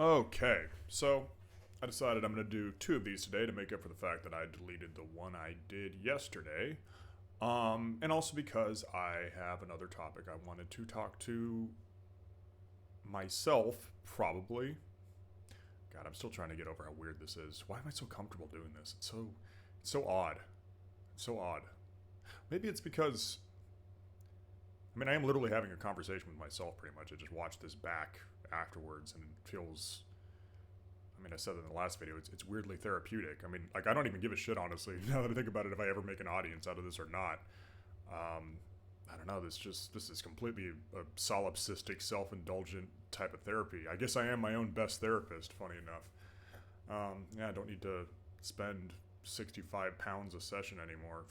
Okay, so I decided I'm going to do two of these today to make up for the fact that I deleted the one I did yesterday. And also because I have another topic I wanted to talk to myself, probably. God, I'm still trying to get over how weird this is. Why am I so comfortable doing this? It's so odd. It's so odd. Maybe it's because, I mean, I am literally having a conversation with myself pretty much. I just watched this back afterwards and it feels, I mean, I said it in the last video, it's weirdly therapeutic. I mean, like, I don't even give a shit, honestly, now that I think about it, if I ever make an audience out of this or not. I don't know, this is completely a solipsistic, self-indulgent type of therapy. I guess I am my own best therapist, funny enough. Yeah, I don't need to spend 65 pounds a session anymore.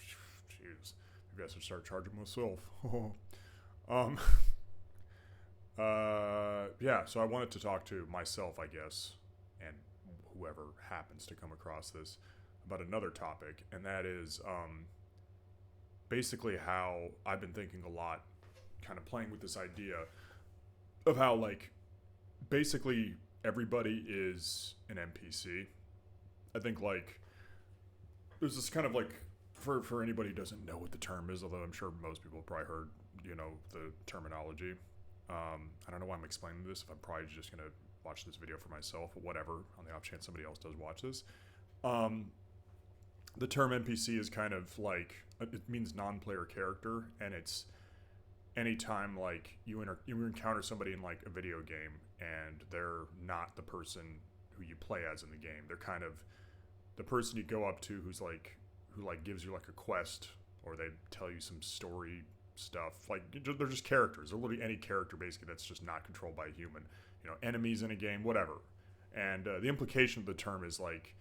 Jeez, maybe I should start charging myself. um, yeah, so I wanted to talk to myself, I guess, and whoever happens to come across this about another topic, and that is basically how I've been thinking a lot, kind of playing with this idea of how, like, basically everybody is an NPC. I think, like, there's this kind of, like, for anybody who doesn't know what the term is, although I'm sure most people have probably heard, the terminology. I don't know why I'm explaining this, if I'm probably just going to watch this video for myself or whatever, on the off chance somebody else does watch this. The term NPC is kind of like, it means non-player character, and it's anytime, like, you encounter somebody in, like, a video game and they're not the person who you play as in the game. They're kind of the person you go up to who gives you, like, a quest, or they tell you some story stuff. Like, they're just characters. They're literally any character, basically, that's just not controlled by a human. Enemies in a game, whatever. And the implication of the term is, like,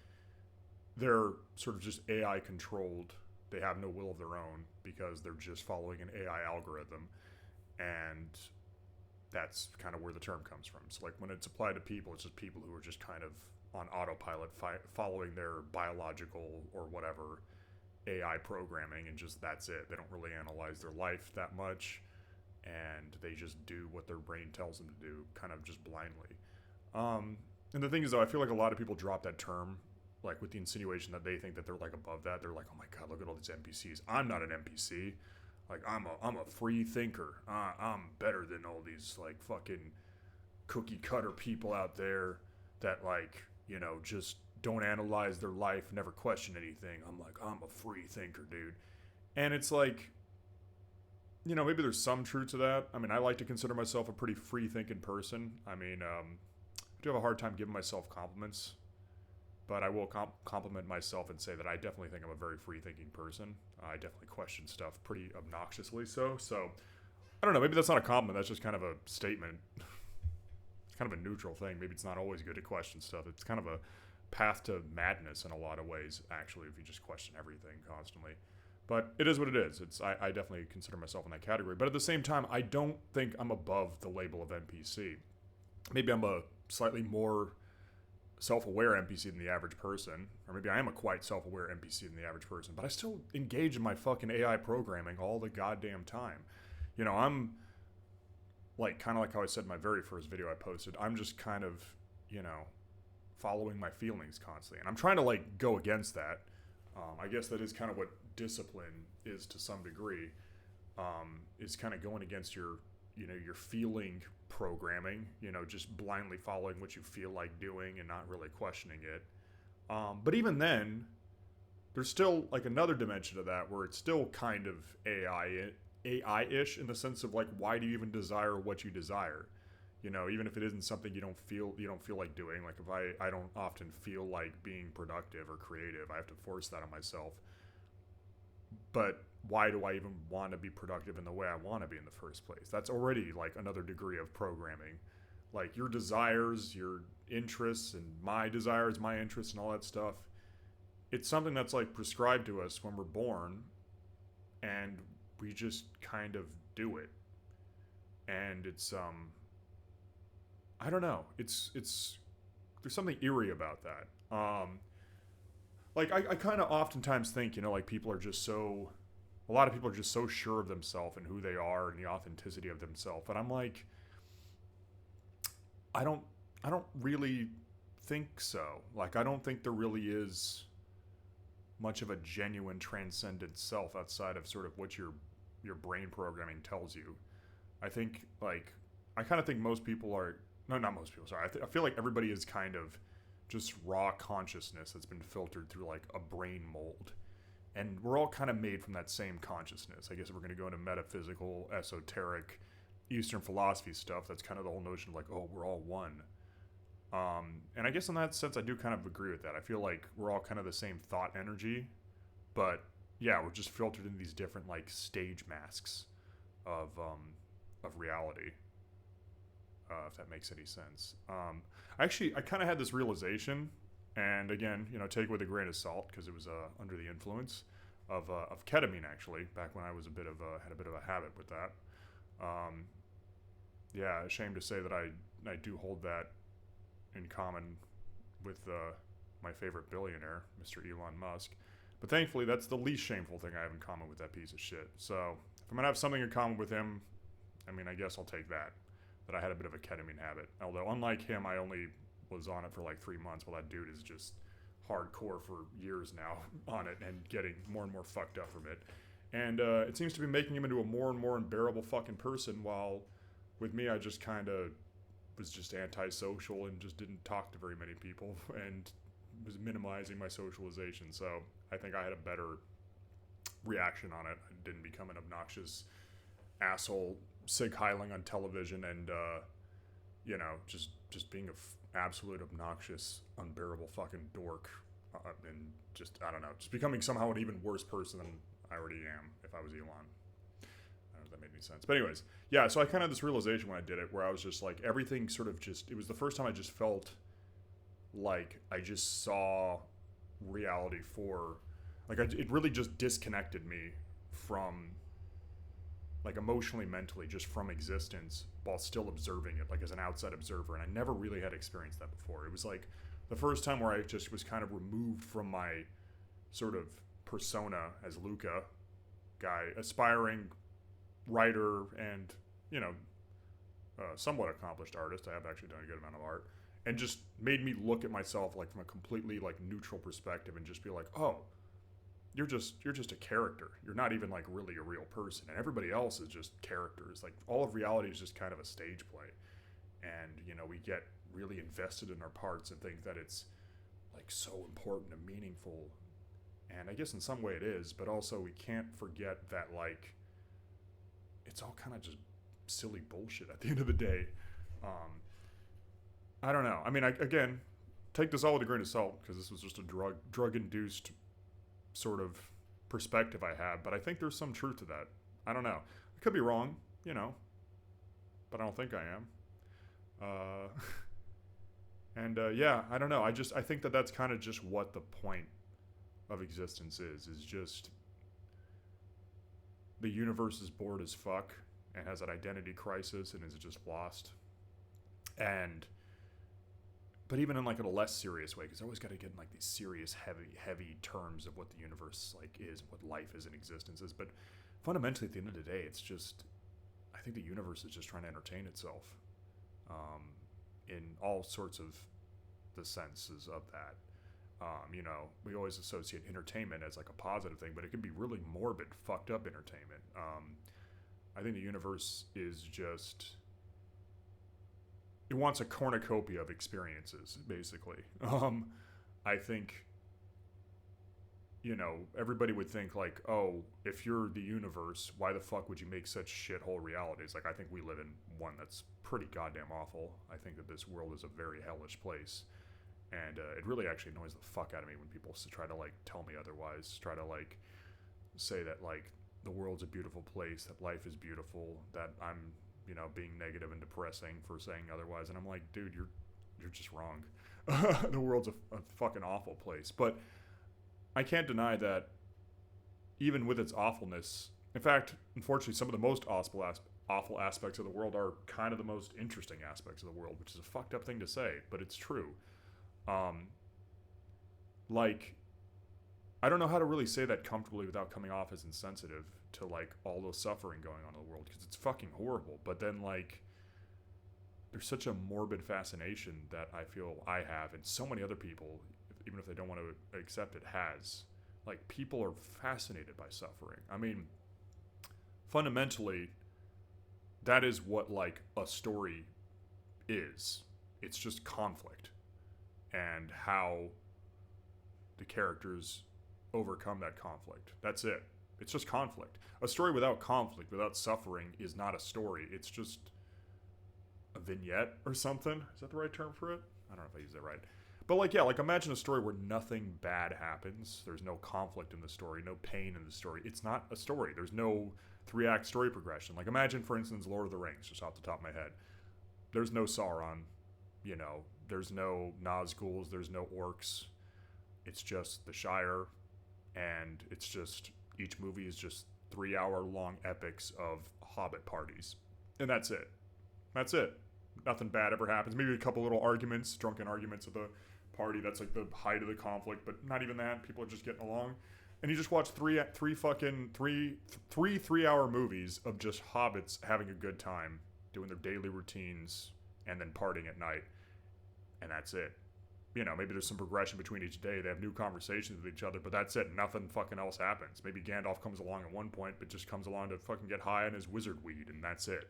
they're sort of just AI controlled. They have no will of their own because they're just following an AI algorithm. And that's kind of where the term comes from. So, like, when it's applied to people, it's just people who are just kind of on autopilot, following their biological or whatever AI programming, and just that's it. They don't really analyze their life that much, and they just do what their brain tells them to do, kind of just blindly. And the thing is, though, I feel like a lot of people drop that term, like, with the insinuation that they think that they're, like, above that. They're like, oh my god, look at all these NPCs. I'm not an NPC. Like, I'm a free thinker. I'm better than all these, like, fucking cookie cutter people out there that, like, just don't analyze their life, never question anything. I'm a free thinker, dude. And it's like, maybe there's some truth to that. I mean, I like to consider myself a pretty free thinking person. I mean, I do have a hard time giving myself compliments, but I will compliment myself and say that I definitely think I'm a very free thinking person. I definitely question stuff pretty obnoxiously so. So, I don't know, maybe that's not a compliment, that's just kind of a statement. It's kind of a neutral thing. Maybe it's not always good to question stuff. It's kind of a path to madness in a lot of ways, actually, if you just question everything constantly. But it is what it is. I definitely consider myself in that category. But at the same time, I don't think I'm above the label of NPC. Maybe I'm a slightly more self-aware NPC than the average person, or maybe I am a quite self-aware NPC than the average person, but I still engage in my fucking AI programming all the goddamn time. I'm, like, kind of like how I said in my very first video I posted, I'm just kind of, following my feelings constantly, and I'm trying to, like, go against that. I guess that is kind of what discipline is to some degree, is kind of going against your feeling programming, just blindly following what you feel like doing and not really questioning it. But even then, there's still, like, another dimension to that where it's still kind of AI-ish in the sense of, like, why do you even desire what you desire? Even if it isn't something you don't feel like doing. Like, if I don't often feel like being productive or creative, I have to force that on myself. But why do I even want to be productive in the way I want to be in the first place? That's already, like, another degree of programming. Like, your desires, your interests, and my desires, my interests, and all that stuff, it's something that's, like, prescribed to us when we're born, and we just kind of do it. And it's, I don't know. It's there's something eerie about that. Like, I kind of oftentimes think, like, a lot of people are just so sure of themselves and who they are and the authenticity of themselves. But I'm like, I don't I don't really think so. Like, I don't think there really is much of a genuine transcendent self outside of sort of what your brain programming tells you. I think like I kind of think most people are no, not most people. Sorry, I feel like everybody is kind of just raw consciousness that's been filtered through like a brain mold, and we're all kind of made from that same consciousness. I guess if we're going to go into metaphysical, esoteric, Eastern philosophy stuff, that's kind of the whole notion of like, oh, we're all one. And I guess in that sense, I do kind of agree with that. I feel like we're all kind of the same thought energy, but yeah, we're just filtered into these different like stage masks of reality. If that makes any sense. Actually, I kind of had this realization, and again, take it with a grain of salt because it was under the influence of ketamine. Actually, back when I was had a bit of a habit with that. Um, yeah, ashamed to say that I do hold that in common with my favorite billionaire, Mr. Elon Musk. But thankfully, that's the least shameful thing I have in common with that piece of shit. So if I'm gonna have something in common with him, I mean, I guess I'll take that. That I had a bit of a ketamine habit. Although, unlike him, I only was on it for like 3 months, while that dude is just hardcore for years now on it and getting more and more fucked up from it. And it seems to be making him into a more and more unbearable fucking person, while with me, I just kind of was just antisocial and just didn't talk to very many people and was minimizing my socialization. So I think I had a better reaction on it. I didn't become an obnoxious asshole Sig Heiling on television and just being absolute obnoxious, unbearable fucking dork, and just I don't know, just becoming somehow an even worse person than I already am if I was Elon. I don't know if that made any sense. But anyways, yeah, so I kind of had this realization when I did it where I was just like, everything sort of just, it was the first time I just felt like I just saw reality for, like, it really just disconnected me from, like, emotionally, mentally, just from existence while still observing it, like, as an outside observer. And I never really had experienced that before. It was like the first time where I just was kind of removed from my sort of persona as Luca, guy, aspiring writer and, somewhat accomplished artist. I have actually done a good amount of art. And just made me look at myself like from a completely like neutral perspective and just be like, oh, you're just a character. You're not even like really a real person, and everybody else is just characters. Like all of reality is just kind of a stage play, and we get really invested in our parts and think that it's like so important and meaningful. And I guess in some way it is, but also we can't forget that like it's all kind of just silly bullshit at the end of the day. I don't know. I mean, again, take this all with a grain of salt because this was just a drug induced sort of perspective I have, but I think there's some truth to that. I don't know. I could be wrong, but I don't think I am. Yeah, I don't know. I think that that's kind of just what the point of existence is just the universe is bored as fuck and has an identity crisis and is just lost. But even in like in a less serious way, because I always got to get in like these serious, heavy terms of what the universe like is, what life is and existence is. But fundamentally, at the end of the day, it's just, I think the universe is just trying to entertain itself, in all sorts of the senses of that. We always associate entertainment as like a positive thing, but it can be really morbid, fucked up entertainment. I think the universe is just, it wants a cornucopia of experiences, basically. I think, everybody would think like, oh, if you're the universe, why the fuck would you make such shithole realities? Like, I think we live in one that's pretty goddamn awful. I think that this world is a very hellish place. And it really actually annoys the fuck out of me when people try to like tell me otherwise, try to like say that like the world's a beautiful place, that life is beautiful, that I'm being negative and depressing for saying otherwise. And I'm like, dude, you're just wrong. The world's a fucking awful place. But I can't deny that even with its awfulness, in fact, unfortunately, some of the most awful aspects of the world are kind of the most interesting aspects of the world, which is a fucked up thing to say, but it's true. Like, I don't know how to really say that comfortably without coming off as insensitive to like all the suffering going on in the world, because it's fucking horrible. But then like there's such a morbid fascination that I feel I have, and so many other people, even if they don't want to accept it, has. Like, people are fascinated by suffering. I mean, fundamentally, that is what, like, a story is. It's just conflict and how the characters overcome that conflict. That's it. It's just conflict. A story without conflict, without suffering, is not a story. It's just a vignette or something. Is that the right term for it? I don't know if I use that right. But, like, yeah, like, imagine a story where nothing bad happens. There's no conflict in the story, no pain in the story. It's not a story. There's no 3-act story progression. Like, imagine, for instance, Lord of the Rings, just off the top of my head. There's no Sauron, you know. There's no Nazguls. There's no orcs. It's just the Shire, and it's just, each movie is just 3-hour-long epics of hobbit parties. And that's it. That's it. Nothing bad ever happens. Maybe a couple little arguments, drunken arguments at the party. That's like the height of the conflict, but not even that. People are just getting along. And you just watch three 3-hour movies of just hobbits having a good time, doing their daily routines, and then partying at night. And that's it. You know, maybe there's some progression between each day. They have new conversations with each other, but that's it. Nothing fucking else happens. Maybe Gandalf comes along at one point, but just comes along to fucking get high on his wizard weed, and that's it.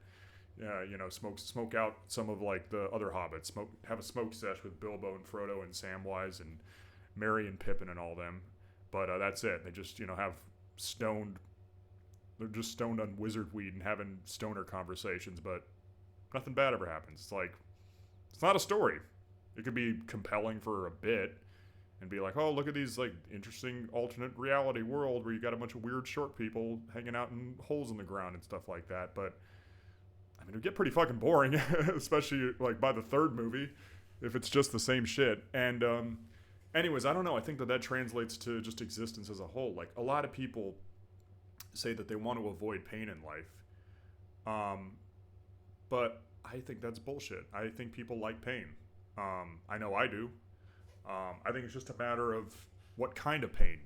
You know, smoke out some of, like, the other hobbits. Have a smoke sesh with Bilbo and Frodo and Samwise and Merry and Pippin and all them. But that's it. They just, you know, they're just stoned on wizard weed and having stoner conversations, but nothing bad ever happens. It's like, it's not a story. It could be compelling for a bit and be like, oh, look at these, like, interesting alternate reality world where you got a bunch of weird short people hanging out in holes in the ground and stuff like that. But I mean, it would get pretty fucking boring, especially, like, by the third movie, if it's just the same shit. And anyways, I don't know. I think that translates to just existence as a whole. Like, a lot of people say that they want to avoid pain in life. But I think that's bullshit. I think people like pain. I know I do. I think it's just a matter of what kind of pain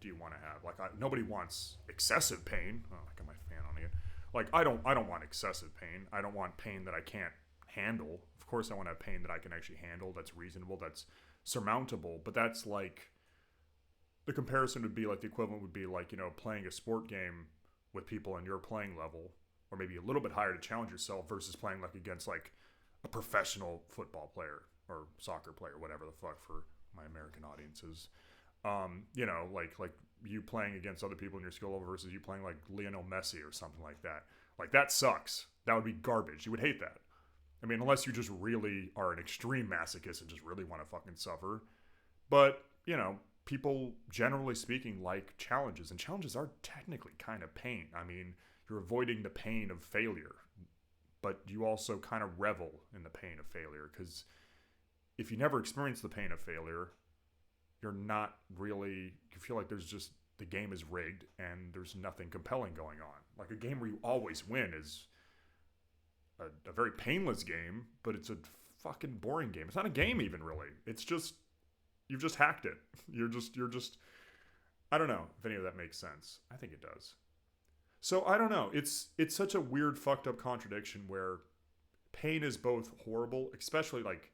do you want to have. Like, nobody wants excessive pain. Oh, I got my fan on again. Like, I don't want excessive pain. I don't want pain that I can't handle. Of course, I want to have pain that I can actually handle, that's reasonable, that's surmountable. But that's like, the comparison would be like, the equivalent would be like, you know, playing a sport game with people on your playing level, or maybe a little bit higher to challenge yourself, versus playing like against like a professional football player or soccer player, whatever the fuck for my American audiences. You know, like you playing against other people in your skill level versus you playing like Lionel Messi or something like that. Like, that sucks. That would be garbage. You would hate that. I mean, unless you just really are an extreme masochist and just really want to fucking suffer. But, you know, people, generally speaking, like challenges. And challenges are technically kind of pain. I mean, you're avoiding the pain of failure. But you also kind of revel in the pain of failure. Because if you never experience the pain of failure, you're not really, you feel like there's just, the game is rigged and there's nothing compelling going on. Like, a game where you always win is a very painless game, but it's a fucking boring game. It's not a game even, really. It's just, you've just hacked it. You're just, I don't know if any of that makes sense. I think it does. So I don't know. It's such a weird, fucked up contradiction where pain is both horrible, especially like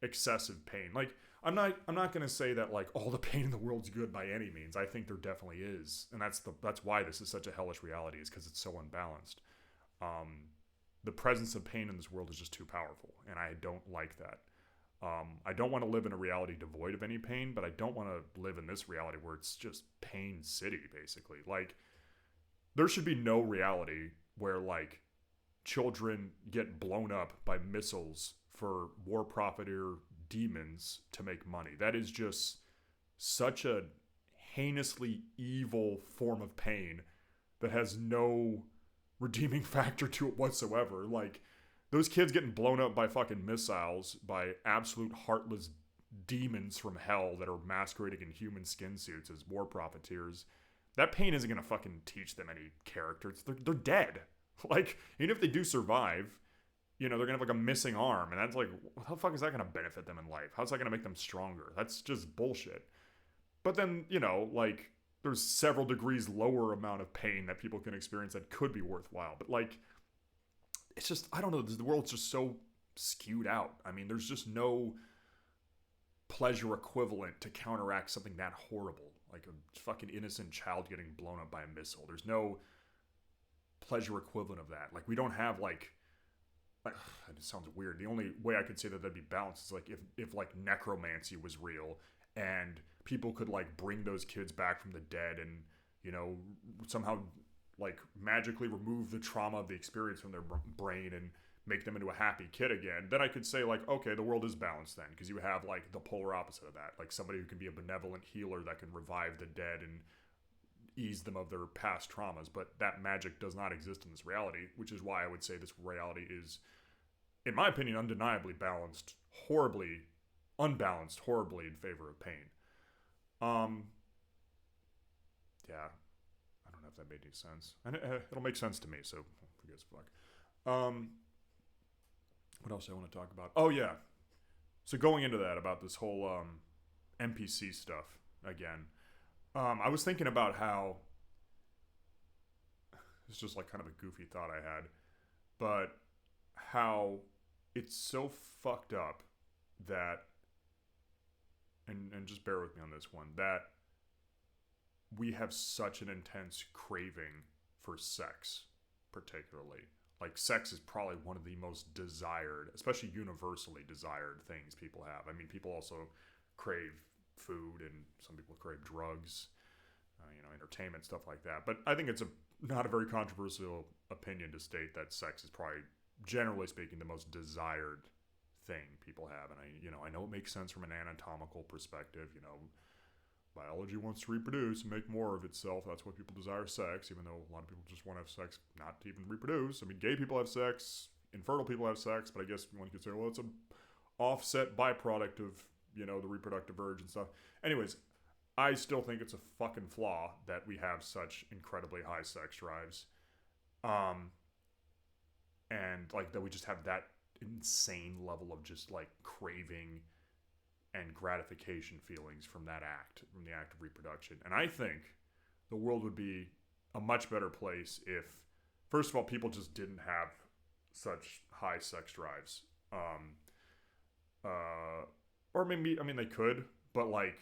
excessive pain. Like, I'm not gonna say that like all the pain in the world's good by any means. I think there definitely is, and that's why this is such a hellish reality, is because it's so unbalanced. The presence of pain in this world is just too powerful, and I don't like that. I don't want to live in a reality devoid of any pain, but I don't want to live in this reality where it's just pain city, basically. Like, there should be no reality where like children get blown up by missiles for war profiteer demons to make money. That is just such a heinously evil form of pain that has no redeeming factor to it whatsoever. Like, those kids getting blown up by fucking missiles by absolute heartless demons from hell that are masquerading in human skin suits as war profiteers, that pain isn't gonna fucking teach them any character. They're dead. Like, even if they do survive, you know, they're gonna have like a missing arm, and that's like, how the fuck is that gonna benefit them in life? How's that gonna make them stronger? That's just bullshit. But then, you know, like, there's several degrees lower amount of pain that people can experience that could be worthwhile. But like, it's just, I don't know, the world's just so skewed out. I mean, there's just no pleasure equivalent to counteract something that horrible, like a fucking innocent child getting blown up by a missile. There's no pleasure equivalent of that. Like, we don't have like it sounds weird. The only way I could say that that'd be balanced is like if like necromancy was real and people could like bring those kids back from the dead and, you know, somehow like magically remove the trauma of the experience from their brain and make them into a happy kid again, then I could say like, okay, the world is balanced then, because you have like the polar opposite of that, like somebody who can be a benevolent healer that can revive the dead and ease them of their past traumas. But that magic does not exist in this reality, which is why I would say this reality is, in my opinion, undeniably unbalanced horribly in favor of pain. Yeah, I don't know if that made any sense. And it'll make sense to me, so who gives a fuck. What else do I want to talk about? Oh yeah, so going into that about this whole NPC stuff again. I was thinking about how it's just like kind of a goofy thought I had, but how it's so fucked up that, and just bear with me on this one, that we have such an intense craving for sex, particularly. Like, sex is probably one of the most desired, especially universally desired things people have. I mean, people also crave food, and some people crave drugs, entertainment, stuff like that. But I think it's not a very controversial opinion to state that sex is probably, generally speaking, the most desired thing people have. And I know it makes sense from an anatomical perspective. Biology wants to reproduce and make more of itself. That's why people desire sex, even though a lot of people just want to have sex not to even reproduce. I mean, gay people have sex, infertile people have sex, but I guess one could say, well, it's an offset byproduct of, the reproductive urge and stuff. Anyways, I still think it's a fucking flaw that we have such incredibly high sex drives. And like that we just have that insane level of just like craving and gratification feelings from the act of reproduction. And I think the world would be a much better place if, first of all, people just didn't have such high sex drives. Or maybe, they could, but like,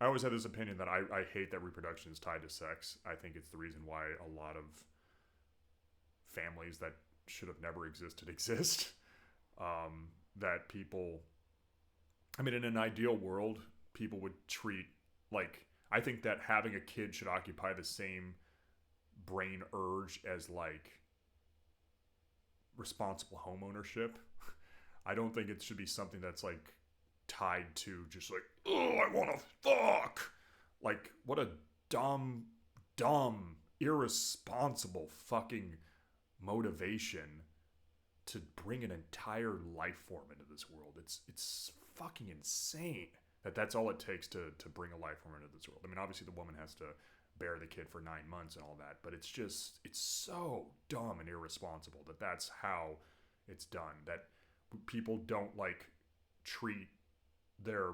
I always had this opinion that I hate that reproduction is tied to sex. I think it's the reason why a lot of families that should have never existed exist. That people, in an ideal world, people would treat, like, I think that having a kid should occupy the same brain urge as, like, responsible home ownership. I don't think it should be something that's, like, tied to just, like, oh, I want to fuck. Like, what a dumb, irresponsible fucking motivation to bring an entire life form into this world. It's fucking insane that that's all it takes to bring a life form into this world. Obviously the woman has to bear the kid for 9 months and all that, but it's so dumb and irresponsible that that's how it's done. That people don't like treat their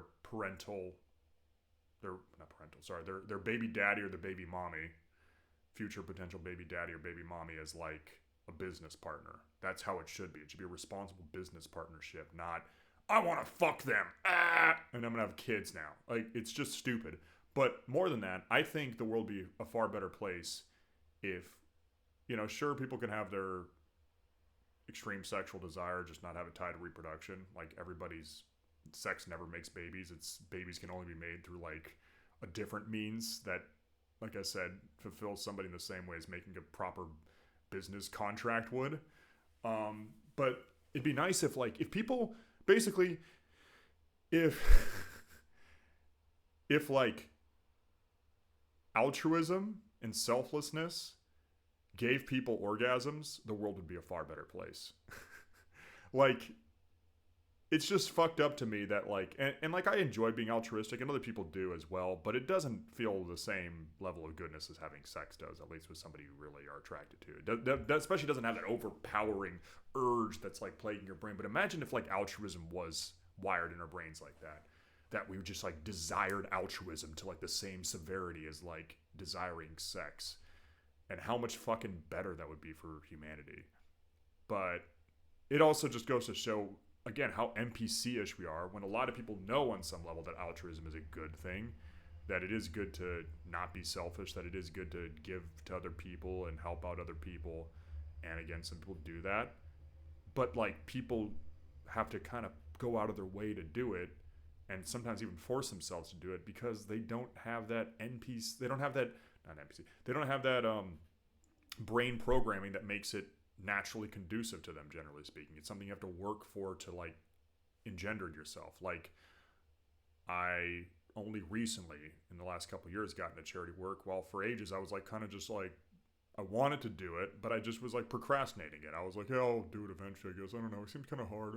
their baby daddy or their baby mommy, future potential baby daddy or baby mommy, as like a business partner. That's how it should be. It should be a responsible business partnership, not, I want to fuck them, and I'm going to have kids now. Like, it's just stupid. But more than that, I think the world would be a far better place if, sure, people can have their extreme sexual desire, just not have it tied to reproduction. Like, everybody's sex never makes babies. Babies can only be made through, like, a different means that, like I said, fulfills somebody in the same way as making a proper business contract would. But it'd be nice if people basically, if like altruism and selflessness gave people orgasms, the world would be a far better place. Like, it's just fucked up to me that like, and like, I enjoy being altruistic, and other people do as well, but it doesn't feel the same level of goodness as having sex does, at least with somebody you really are attracted to. That especially doesn't have that overpowering urge that's like plaguing your brain. But imagine if like altruism was wired in our brains like that we just like desired altruism to like the same severity as like desiring sex, and how much fucking better that would be for humanity. But it also just goes to show, again, how NPC-ish we are, when a lot of people know on some level that altruism is a good thing, that it is good to not be selfish, that it is good to give to other people and help out other people. And again, some people do that. But like, people have to kind of go out of their way to do it, and sometimes even force themselves to do it, because they don't have that NPC, they don't have that, not NPC, they don't have that brain programming that makes it naturally conducive to them, generally speaking. It's something you have to work for to like engender it yourself. Like, I only recently, in the last couple of years, got into charity work. While for ages I was like kind of just like, I wanted to do it, but I just was like procrastinating it. I was like, yeah, I'll do it eventually, I guess. I don't know, it seems kind of hard.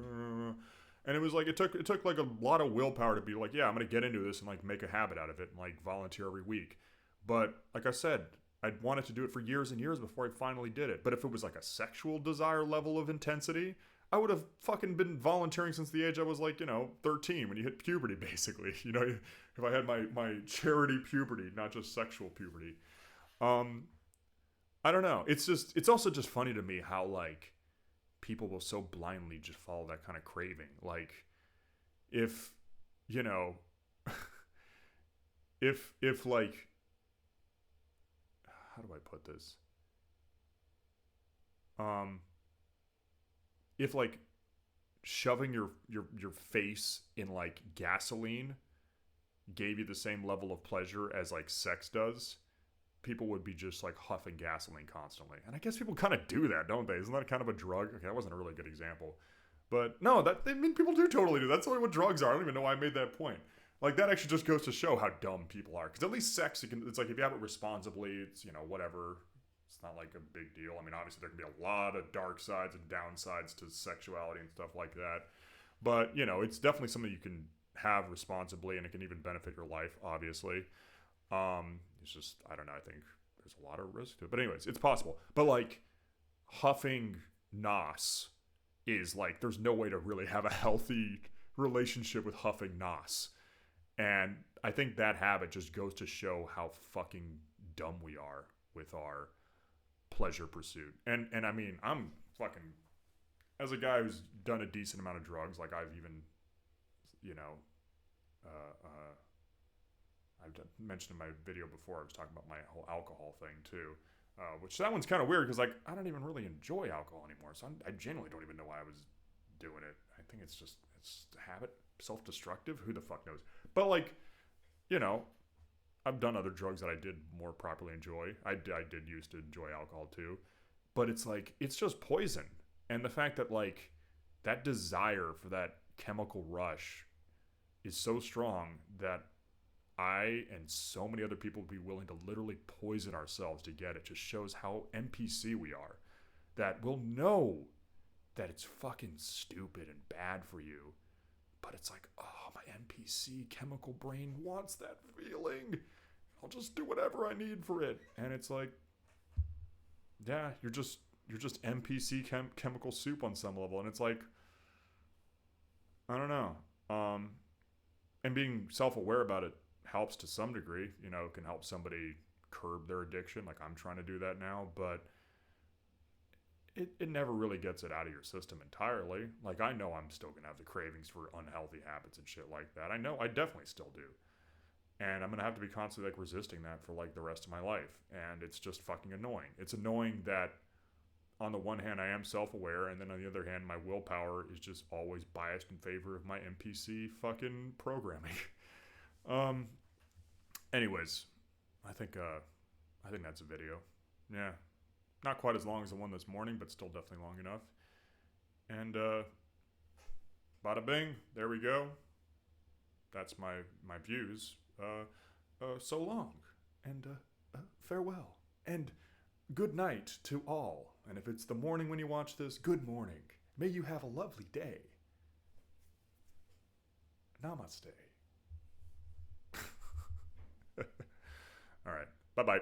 And it was like, it took like a lot of willpower to be like, yeah, I'm gonna get into this and like make a habit out of it and like volunteer every week. But like I said, I'd wanted to do it for years and years before I finally did it. But if it was like a sexual desire level of intensity, I would have fucking been volunteering since the age I was like, 13, when you hit puberty, basically. If I had my charity puberty, not just sexual puberty. I don't know. It's also just funny to me how like people will so blindly just follow that kind of craving. Like, if, if like, how do I put this? If like shoving your face in like gasoline gave you the same level of pleasure as like sex does, people would be just like huffing gasoline constantly. And I guess people kind of do that, don't they? Isn't that kind of a drug? Okay, that wasn't a really good example. But no, people do totally do that. That's only what drugs are. I don't even know why I made that point. Like, that actually just goes to show how dumb people are. Because at least sex, it's like, if you have it responsibly, it's, whatever. It's not like a big deal. I mean, obviously there can be a lot of dark sides and downsides to sexuality and stuff like that. But, it's definitely something you can have responsibly, and it can even benefit your life, obviously. It's just, I don't know, I think there's a lot of risk to it. But anyways, it's possible. But like, huffing nos is like, there's no way to really have a healthy relationship with huffing nos. And I think that habit just goes to show how fucking dumb we are with our pleasure pursuit. And I mean, I'm fucking, as a guy who's done a decent amount of drugs, like I've even, I've mentioned in my video before, I was talking about my whole alcohol thing too, which that one's kind of weird because like I don't even really enjoy alcohol anymore, so I genuinely don't even know why I was doing it. I think it's a habit, self-destructive. Who the fuck knows? But like, I've done other drugs that I did more properly enjoy. I did used to enjoy alcohol too, but it's like, it's just poison. And the fact that like that desire for that chemical rush is so strong that I and so many other people would be willing to literally poison ourselves to get it, just shows how NPC we are. That we'll know that it's fucking stupid and bad for you, but it's like, oh, my NPC chemical brain wants that feeling. I'll just do whatever I need for it. And it's like, yeah, you're just NPC chemical soup on some level. And it's like, I don't know. And being self-aware about it helps to some degree. It can help somebody curb their addiction. Like, I'm trying to do that now, but it never really gets it out of your system entirely. Like, I know I'm still gonna have the cravings for unhealthy habits and shit like that. I know I definitely still do. And I'm gonna have to be constantly like resisting that for like the rest of my life. And it's just fucking annoying. It's annoying that on the one hand I am self-aware, and then on the other hand my willpower is just always biased in favor of my NPC fucking programming. Anyways, I think that's a video. Yeah. Not quite as long as the one this morning, but still definitely long enough. And bada bing, there we go. That's my views. So long, and farewell, and good night to all. And if it's the morning when you watch this, good morning. May you have a lovely day. Namaste. All right. Bye-bye.